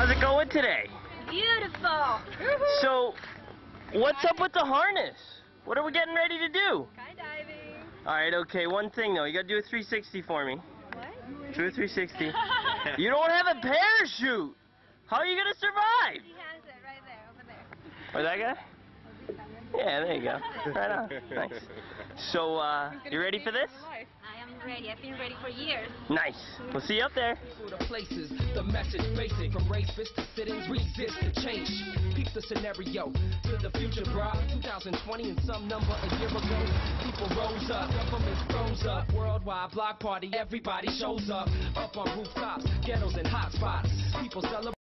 How's it going today? Beautiful. So, what's up with the harness? What are we getting ready to do? Skydiving. Alright, okay, one thing though. You gotta do a 360 for me. What? Do a 360. You don't have a parachute! How are you gonna survive? He has it right there, over there. Or that guy? Yeah, there you go. Right on. Nice. So, you ready for this? I am ready. I've been ready for years. Nice. We'll see you up there. The places, the message basic, from rapists to sit-ins, resist the change. Peep the scenario to the future, bro. 2020 and some number a year ago, people rose up, governments froze up, worldwide block party, everybody shows up on rooftops, ghettos and hot spots. People celebrate.